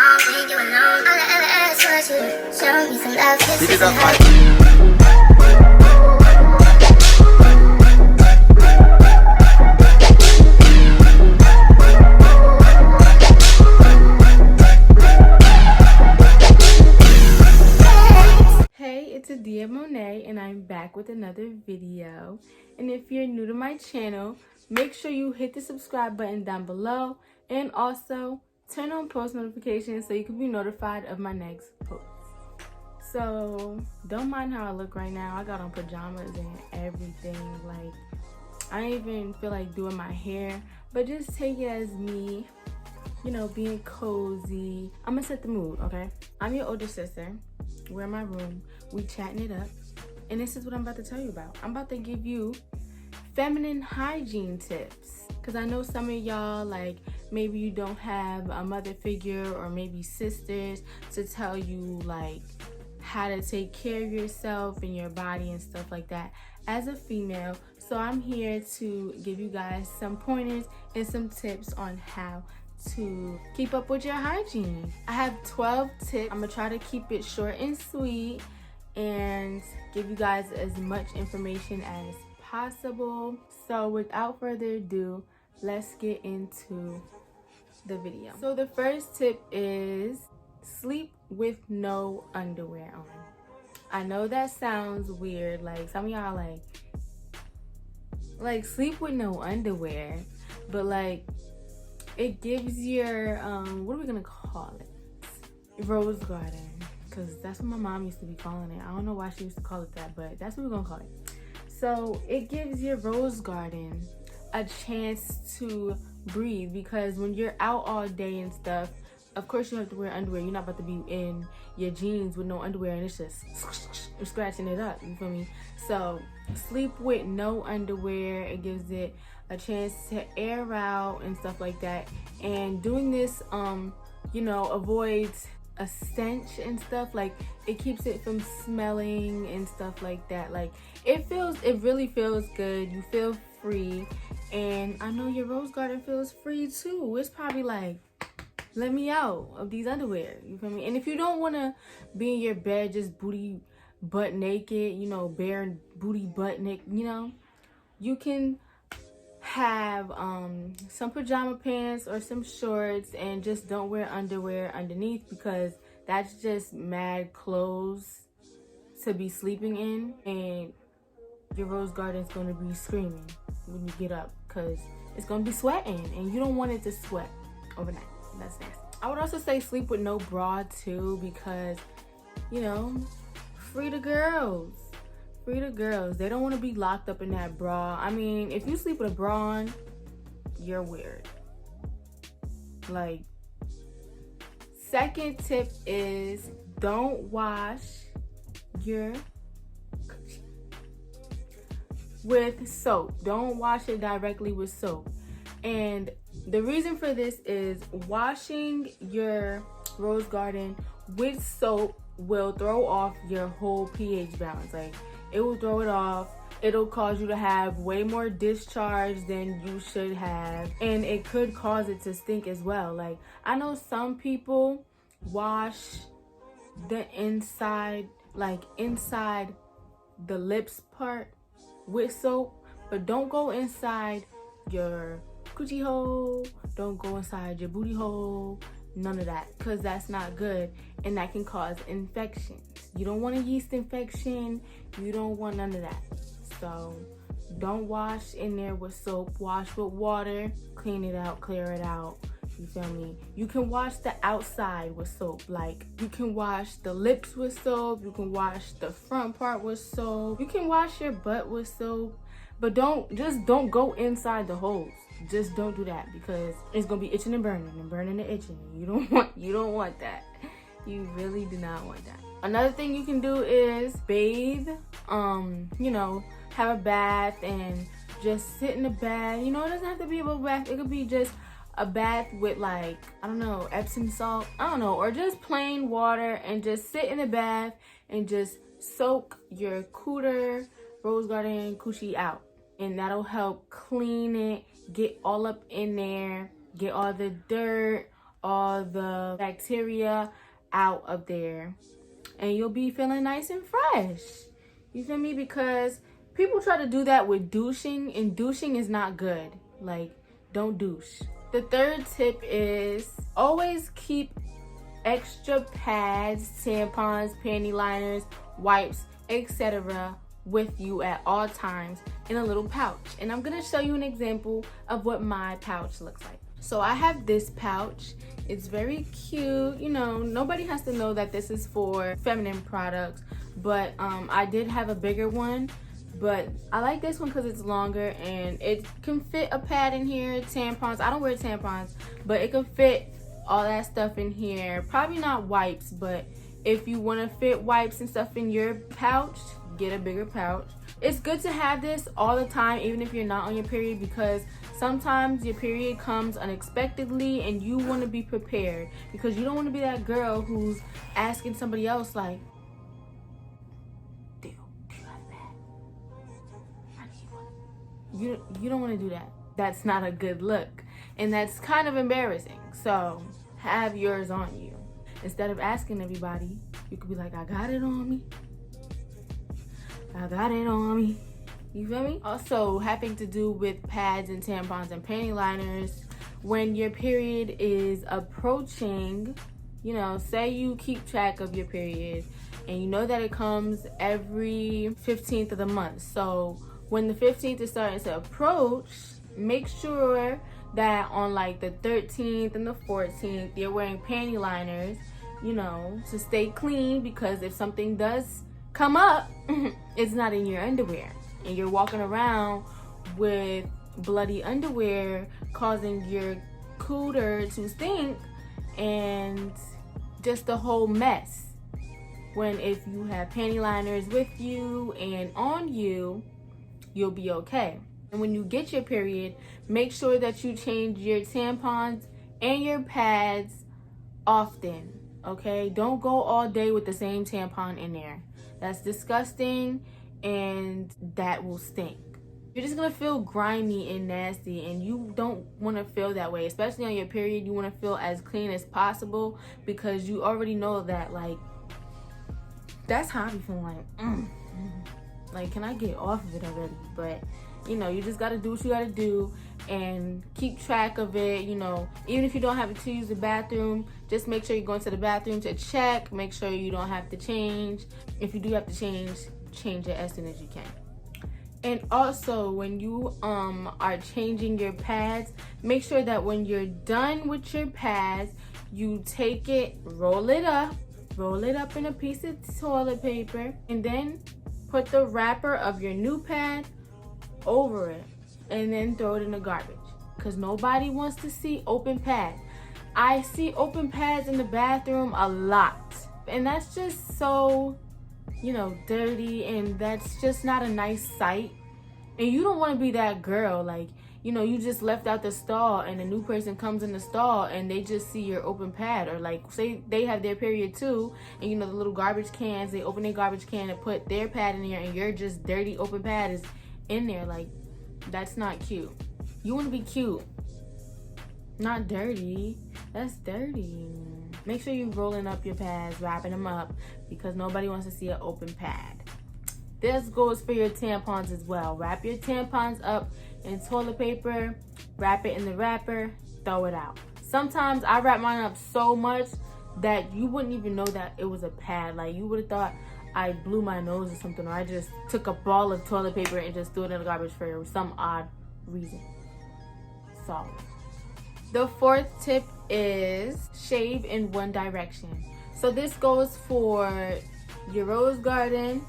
long when you alone. All I ever asked was you to show me some love. Beat it up, man. It's Adia Monet and I'm back with another video. And if you're new to my channel, make sure you hit the subscribe button down below and also turn on post notifications so you can be notified of my next post. So don't mind how I look right now. I got on pajamas and everything. Like, I don't even feel like doing my hair, but just take it as me, you know, being cozy. I'm gonna set the mood, okay? I'm your older sister. We're in my room, we chatting it up, and this is what I'm about to tell you about. I'm about to give you feminine hygiene tips, because I know some of y'all, like, maybe you don't have a mother figure or maybe sisters to tell you, like, how to take care of yourself and your body and stuff like that as a female. So I'm here to give you guys some pointers and some tips on how to keep up with your hygiene. I have 12 tips. I'm gonna try to keep it short and sweet and give you guys as much information as possible. So without further ado, let's get into the video. So the first tip is sleep with no underwear on. I know that sounds weird, like some of y'all like sleep with no underwear, but like it gives your what are we gonna call it, rose garden, because that's what my mom used to be calling it. I don't know why she used to call it that, but that's what we're gonna call it. So it gives your rose garden a chance to breathe, because when you're out all day and stuff, of course you have to wear underwear. You're not about to be in your jeans with no underwear and it's just you're scratching it up, you feel me? So sleep with no underwear. It gives it a chance to air out and stuff like that. And doing this, you know, avoids a stench and stuff. Like, it keeps it from smelling and stuff like that. Like, it really feels good. You feel free. And I know your rose garden feels free too. It's probably like, let me out of these underwear, you feel me? And if you don't want to be in your bed just booty butt naked, you know, bare booty butt naked, you know, you can have some pajama pants or some shorts and just don't wear underwear underneath, because that's just mad clothes to be sleeping in, and your rose garden's going to be screaming when you get up because it's going to be sweating and you don't want it to sweat overnight. That's nasty. I would also say sleep with no bra too, because, you know, free the girls. Free the girls. They don't want to be locked up in that bra. I mean, if you sleep with a bra on, you're weird. Like, second tip is don't wash your with soap. Don't wash it directly with soap. And the reason for this is washing your rose garden with soap will throw off your whole pH balance. Like, it will throw it off. It'll cause you to have way more discharge than you should have, and it could cause it to stink as well. Like, I know some people wash the inside, like inside the lips part with soap, but don't go inside your coochie hole, don't go inside your booty hole, none of that, because that's not good and that can cause infections. You don't want a yeast infection, you don't want none of that. So don't wash in there with soap. Wash with water, clean it out, clear it out, you feel me? You can wash the outside with soap. Like, you can wash the lips with soap, you can wash the front part with soap, you can wash your butt with soap, but don't go inside the holes. Just don't do that, because it's gonna be itching and burning and itching. You don't want that. You really do not want that. Another thing you can do is bathe. You know, have a bath and just sit in the bath. You know, it doesn't have to be a bubble bath. It could be just a bath with, like, I don't know, Epsom salt. I don't know, or just plain water, and just sit in the bath and just soak your cooter, rose garden, coochie out. And that'll help clean it, get all up in there, get all the dirt, all the bacteria out of there, and you'll be feeling nice and fresh. You feel me? Because people try to do that with douching, and douching is not good. Like, don't douche. The third tip is always keep extra pads, tampons, panty liners, wipes, etc. with you at all times in a little pouch. And I'm gonna show you an example of what my pouch looks like. So I have this pouch. It's very cute. You know, nobody has to know that this is for feminine products, but I did have a bigger one, but I like this one because it's longer and it can fit a pad in here, tampons. I don't wear tampons, but it can fit all that stuff in here. Probably not wipes, but if you want to fit wipes and stuff in your pouch, get a bigger pouch. It's good to have this all the time, even if you're not on your period, because sometimes your period comes unexpectedly and you want to be prepared, because you don't want to be that girl who's asking somebody else like, do you have that? I need one. You don't want to do that. That's not a good look, and that's kind of embarrassing. So have yours on you. Instead of asking everybody, you could be like, I got it on me. I got it on me. You feel me? Also, having to do with pads and tampons and panty liners, when your period is approaching, you know, say you keep track of your period and you know that it comes every 15th of the month. So when the 15th is starting to approach, make sure that on like the 13th and the 14th, you're wearing panty liners, you know, to stay clean, because if something does come up, it's not in your underwear and you're walking around with bloody underwear, causing your cooter to stink and just a whole mess. When if you have panty liners with you and on you, you'll be okay. And when you get your period, make sure that you change your tampons and your pads often, okay? Don't go all day with the same tampon in there. That's disgusting and that will stink. You're just gonna feel grimy and nasty, and you don't wanna feel that way, especially on your period. You wanna feel as clean as possible, because you already know that, like, that's how I be feeling like, can I get off of it already? But you know, you just gotta do what you gotta do and keep track of it. You know, even if you don't have to use the bathroom, just make sure you're going to the bathroom to check. Make sure you don't have to change. If you do have to change it as soon as you can. And also, when you are changing your pads, make sure that when you're done with your pads, you take it, roll it up in a piece of toilet paper, and then put the wrapper of your new pad over it, and then throw it in the garbage, because nobody wants to see open pads. I see open pads in the bathroom a lot, and that's just so, you know, dirty, and that's just not a nice sight. And you don't want to be that girl, like, you know, you just left out the stall and a new person comes in the stall and they just see your open pad, or like, say they have their period too, and you know, the little garbage cans, they open their garbage can and put their pad in there, and your just dirty open pad is in there. Like, that's not cute. You want to be cute, not dirty. That's dirty. Make sure you're rolling up your pads, wrapping them up, because nobody wants to see an open pad. This goes for your tampons as well. Wrap your tampons up in toilet paper, wrap it in the wrapper, throw it out. Sometimes I wrap mine up so much that you wouldn't even know that it was a pad. Like, you would have thought I blew my nose or something, or I just took a ball of toilet paper and just threw it in the garbage for some odd reason. Solid. The fourth tip is shave in one direction. So this goes for your rose garden,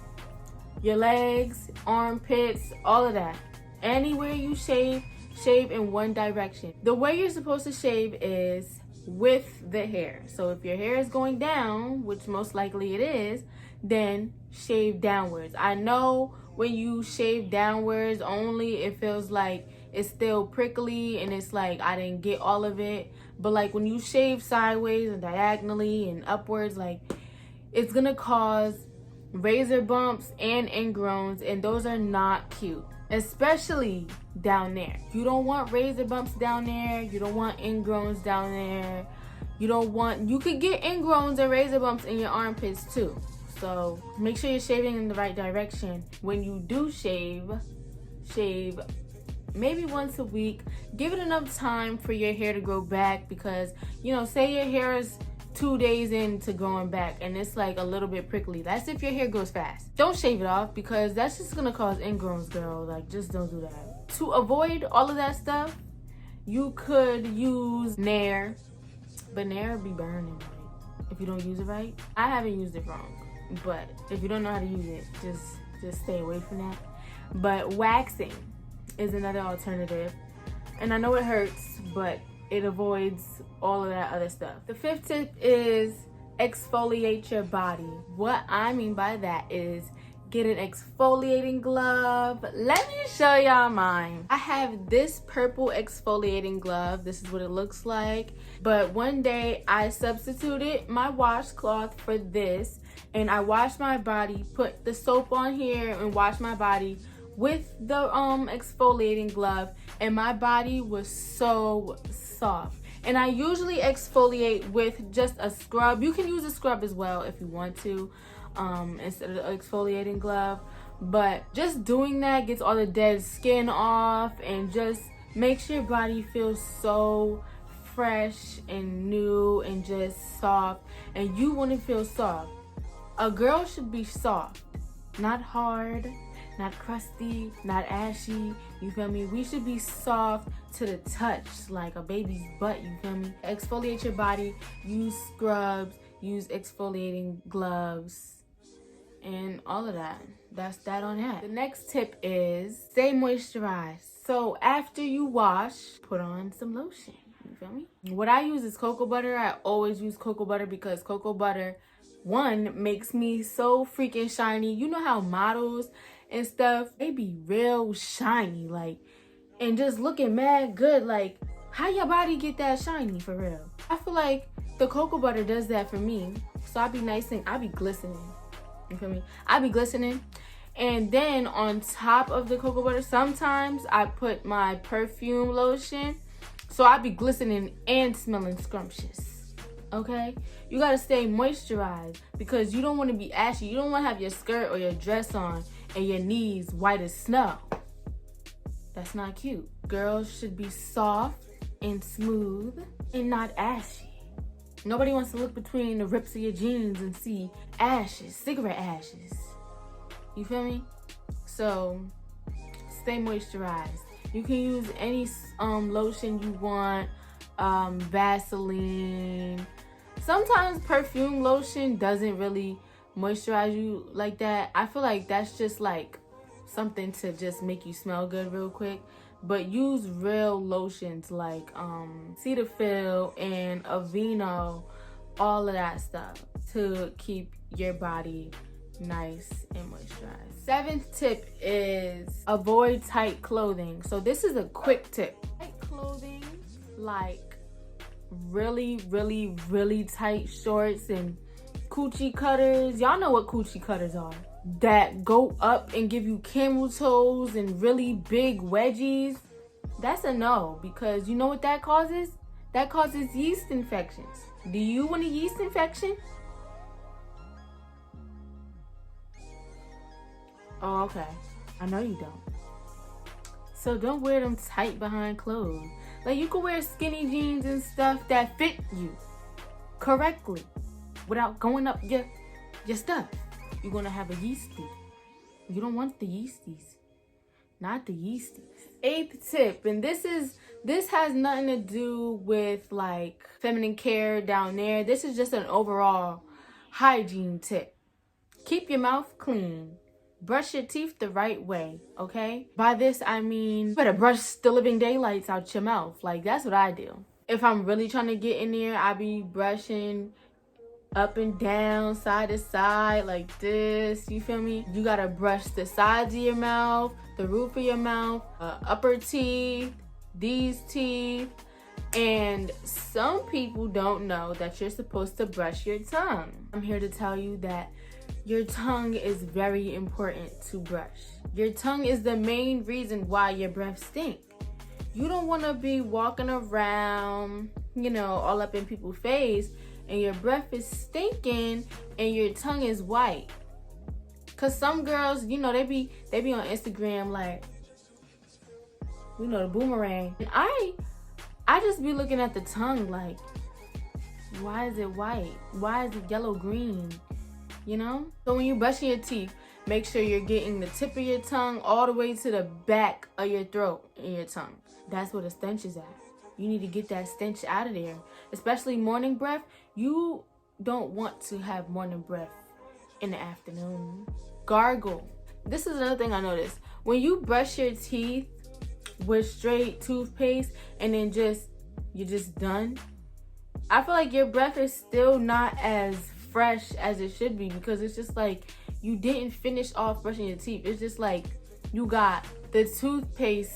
your legs, armpits, all of that. Anywhere you shave, shave in one direction. The way you're supposed to shave is with the hair. So if your hair is going down, which most likely it is, then shave downwards. I know when you shave downwards only, it feels like it's still prickly and it's like I didn't get all of it. But like when you shave sideways and diagonally and upwards, like, it's gonna cause razor bumps and ingrowns, and those are not cute, especially down there. You don't want razor bumps down there. You don't want ingrowns down there. You don't want, you could get ingrowns and razor bumps in your armpits too. So make sure you're shaving in the right direction. When you do shave maybe once a week. Give it enough time for your hair to grow back, because, you know, say your hair is 2 days into growing back and it's like a little bit prickly. That's if your hair grows fast. Don't shave it off, because that's just gonna cause ingrowns, girl. Like, just don't do that. To avoid all of that stuff, you could use Nair, but Nair be burning, right? If you don't use it right. I haven't used it wrong, but if you don't know how to use it, just stay away from that. But waxing is another alternative, and I know it hurts, but it avoids all of that other stuff. The 5th tip is exfoliate your body. What I mean by that is get an exfoliating glove. Let me show y'all mine. I have this purple exfoliating glove. This is what it looks like. But one day I substituted my washcloth for this, and I washed my body, put the soap on here and washed my body with the exfoliating glove, and my body was so soft. And I usually exfoliate with just a scrub. You can use a scrub as well if you want to, instead of the exfoliating glove. But just doing that gets all the dead skin off and just makes your body feel so fresh and new and just soft. And you want to feel soft. A girl should be soft, not hard, not crusty, not ashy, you feel me? We should be soft to the touch, like a baby's butt, you feel me? Exfoliate your body, use scrubs, use exfoliating gloves, and all of that. That's that on that. The next tip is stay moisturized. So after you wash, put on some lotion, you feel me? What I use is cocoa butter. I always use cocoa butter because cocoa butter, one, makes me so freaking shiny. You know how models and stuff, they be real shiny, like, and just looking mad good. Like, how your body get that shiny for real? I feel like the cocoa butter does that for me. So I be nice and I be glistening. You feel me? I be glistening. And then on top of the cocoa butter, sometimes I put my perfume lotion. So I be glistening and smelling scrumptious. Okay? You gotta stay moisturized because you don't want to be ashy. You don't want to have your skirt or your dress on and your knees white as snow. That's not cute. Girls should be soft and smooth and not ashy. Nobody wants to look between the rips of your jeans and see ashes, cigarette ashes. You feel me? So stay moisturized. You can use any lotion you want, Vaseline. Sometimes perfume lotion doesn't really moisturize you like that. I feel like that's just like something to just make you smell good real quick. But use real lotions like Cetaphil and Aveeno, all of that stuff to keep your body nice and moisturized. 7th tip is avoid tight clothing. So this is a quick tip. Tight clothing, like really tight shorts and coochie cutters. Y'all know what coochie cutters are. That go up and give you camel toes and really big wedgies. That's a no, because you know what that causes? That causes yeast infections. Do you want a yeast infection? Oh, okay. I know you don't. So don't wear them tight behind clothes. Like, you can wear skinny jeans and stuff that fit you correctly without going up your stuff. You're gonna have a yeasty. You don't want the yeasties. Not the yeasties. 8th tip, and this has nothing to do with like feminine care down there. This is just an overall hygiene tip. Keep your mouth clean. Brush your teeth the right way, okay? By this, I mean, you better brush the living daylights out your mouth. Like, that's what I do. If I'm really trying to get in there, I be brushing up and down, side to side, like this, you feel me? You gotta brush the sides of your mouth, the roof of your mouth, upper teeth, these teeth. And some people don't know that you're supposed to brush your tongue. I'm here to tell you that your tongue is very important to brush. Your tongue is the main reason why your breath stinks. You don't want to be walking around, you know, all up in people's face and your breath is stinking and your tongue is white. Cause some girls, you know, they be on Instagram like, you know, the boomerang. And I just be looking at the tongue like, why is it white? Why is it yellow green? You know? So when you brushing your teeth, make sure you're getting the tip of your tongue all the way to the back of your throat and your tongue. That's where the stench is at. You need to get that stench out of there. Especially morning breath. You don't want to have morning breath in the afternoon. Gargle. This is another thing I noticed. When you brush your teeth with straight toothpaste and then you're just done, I feel like your breath is still not as fresh as it should be, because it's just like you didn't finish off brushing your teeth. It's just like you got the toothpaste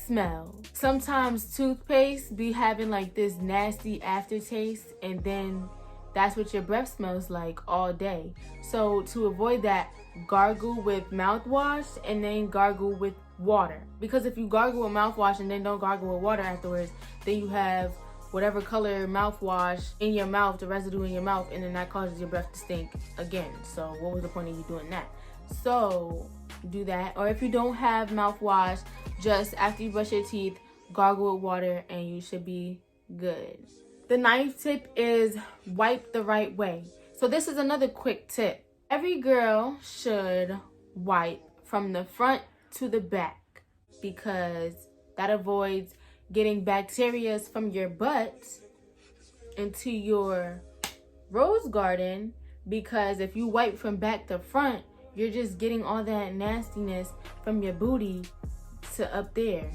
smell. Sometimes toothpaste be having like this nasty aftertaste, and then that's what your breath smells like all day. So to avoid that, gargle with mouthwash and then gargle with water. Because if you gargle with mouthwash and then don't gargle with water afterwards, then you have whatever color mouthwash in your mouth, the residue in your mouth, and then that causes your breath to stink again. So what was the point of you doing that? So do that. Or if you don't have mouthwash, just after you brush your teeth, gargle with water and you should be good. The ninth tip is wipe the right way. So this is another quick tip. Every girl should wipe from the front to the back, because that avoids getting bacteria from your butt into your rose garden. Because if you wipe from back to front, you're just getting all that nastiness from your booty to up there,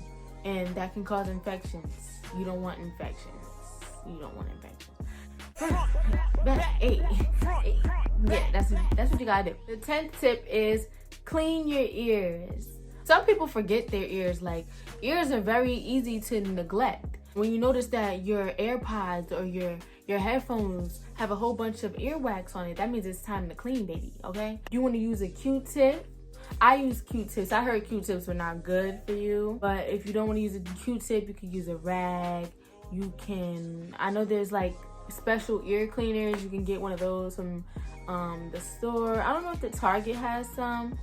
and that can cause infections. You don't want infections. You don't want infections. Yeah, that's what you gotta do. The 10th tip is clean your ears. Some people forget their ears. Like, ears are very easy to neglect. When you notice that your AirPods or your headphones have a whole bunch of earwax on it, that means it's time to clean, baby, okay? You want to use a Q-tip. I use Q-tips. I heard Q-tips were not good for you. But if you don't want to use a Q-tip, you can use a rag. You can, I know there's like special ear cleaners. You can get one of those from the store. I don't know if the Target has some,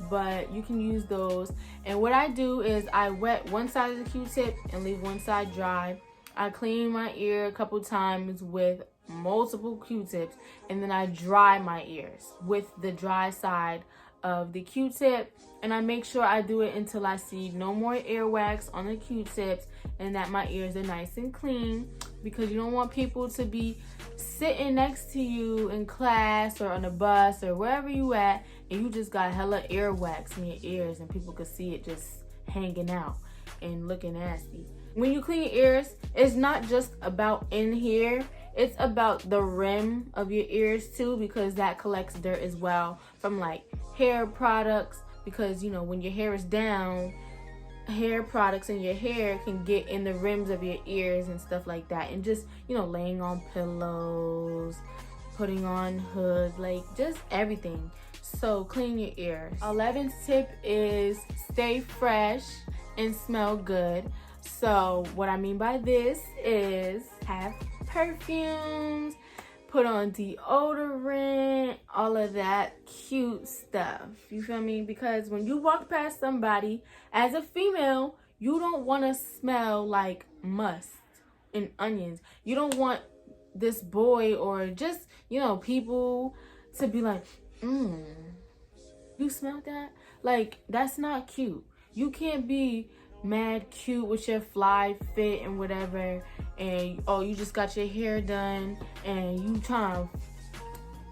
but you can use those. And what I do is I wet one side of the Q-tip and leave one side dry. I clean my ear a couple times with multiple Q-tips, and then I dry my ears with the dry side of the Q-tip, and I make sure I do it until I see no more earwax on the Q-tips and that my ears are nice and clean, because you don't want people to be sitting next to you in class or on a bus or wherever you at, and you just got hella earwax in your ears and people could see it just hanging out and looking nasty. When you clean your ears, it's not just about in here, it's about the rim of your ears too, because that collects dirt as well from like hair products, because you know when your hair is down, hair products in your hair can get in the rims of your ears and stuff like that. And just, you know, laying on pillows, putting on hoods, like just everything. So clean your ears. 11th tip is stay fresh and smell good. So what I mean by this is have perfumes, put on deodorant, all of that cute stuff. You feel me? Because when you walk past somebody as a female, you don't want to smell like must and onions. You don't want this boy or just, you know, people to be like, you smell that? Like, that's not cute. You can't be mad cute with your fly fit and whatever, and oh, you just got your hair done and you trying to,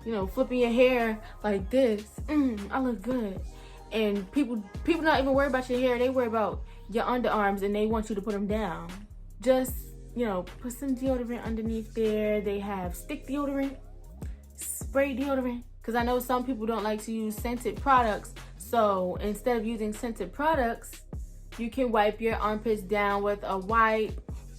you know, flipping your hair like this. I look good. And people not even worry about your hair, they worry about your underarms and they want you to put them down. Just, you know, put some deodorant underneath there. They have stick deodorant, spray deodorant, because I know some people don't like to use scented products. So instead of using scented products, you can wipe your armpits down with a wipe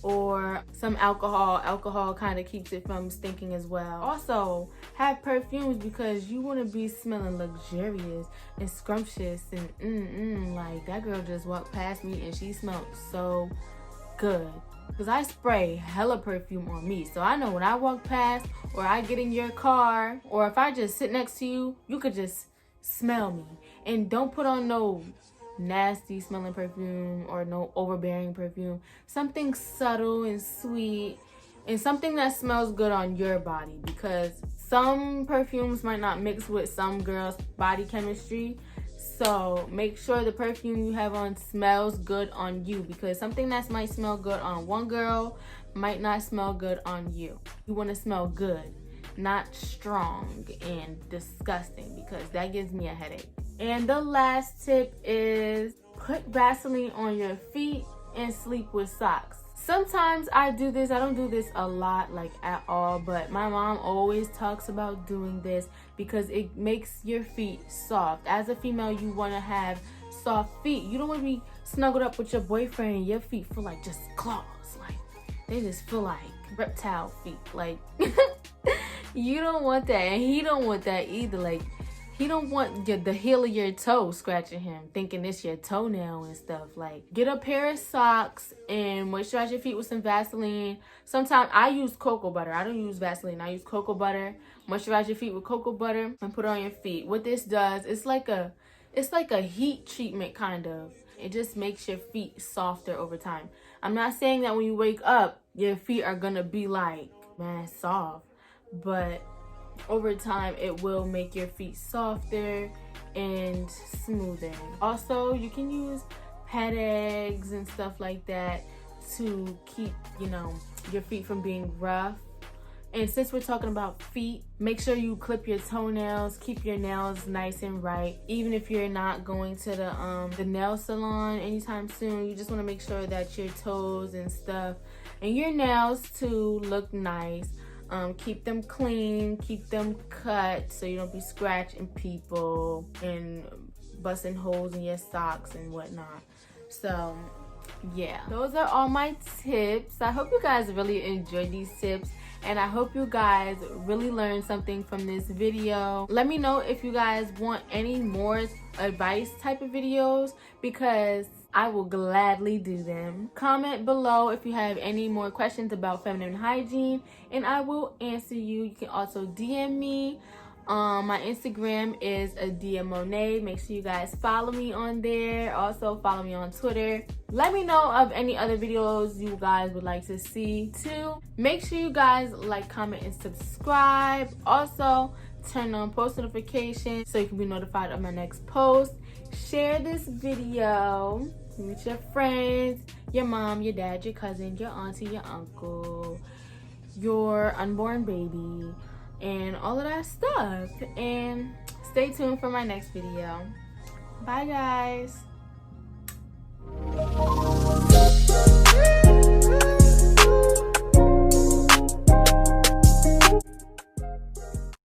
or some alcohol. Alcohol kind of keeps it from stinking as well. Also, have perfumes, because you want to be smelling luxurious and scrumptious and like that girl just walked past me and she smelled so good. Because I spray hella perfume on me. So I know when I walk past or I get in your car or if I just sit next to you, you could just smell me. And don't put on no nasty smelling perfume or no overbearing perfume. Something subtle and sweet and something that smells good on your body, because some perfumes might not mix with some girls' body chemistry. So make sure the perfume you have on smells good on you, because something that might smell good on one girl might not smell good on you. You want to smell good, not strong and disgusting, because that gives me a headache. And the last tip is put Vaseline on your feet and sleep with socks. Sometimes I do this. I don't do this a lot, like at all, but my mom always talks about doing this because it makes your feet soft. As a female, you want to have soft feet. You don't want to be snuggled up with your boyfriend and your feet feel like just claws. Like they just feel like reptile feet. Like you don't want that, and he don't want that either. Like he don't want the heel of your toe scratching him, thinking it's your toenail and stuff. Like, get a pair of socks and moisturize your feet with some Vaseline. Sometimes I use cocoa butter. I don't use Vaseline. I use cocoa butter. Moisturize your feet with cocoa butter and put it on your feet. What this does, it's like a heat treatment kind of. It just makes your feet softer over time. I'm not saying that when you wake up, your feet are gonna be like, man, soft, but over time it will make your feet softer and smoother. Also, you can use pet eggs and stuff like that to keep, your feet from being rough. And since we're talking about feet, make sure you clip your toenails, keep your nails nice and right. Even if you're not going to the nail salon anytime soon, you just want to make sure that your toes and stuff and your nails too look nice. Keep them clean, keep them cut so you don't be scratching people and busting holes in your socks and whatnot. So yeah, those are all my tips. I hope you guys really enjoyed these tips, and I hope you guys really learned something from this video. Let me know if you guys want any more advice type of videos, because I will gladly do them. Comment below if you have any more questions about feminine hygiene and I will answer you. You can also DM me. My Instagram is AdiaMonet. Make sure you guys follow me on there. Also follow me on Twitter. Let me know of any other videos you guys would like to see too. Make sure you guys like, comment, and subscribe. Also turn on post notifications so you can be notified of my next post. Share this video with your friends, your mom, your dad, your cousin, your auntie, your uncle, your unborn baby, and all of that stuff. And stay tuned for my next video. Bye guys.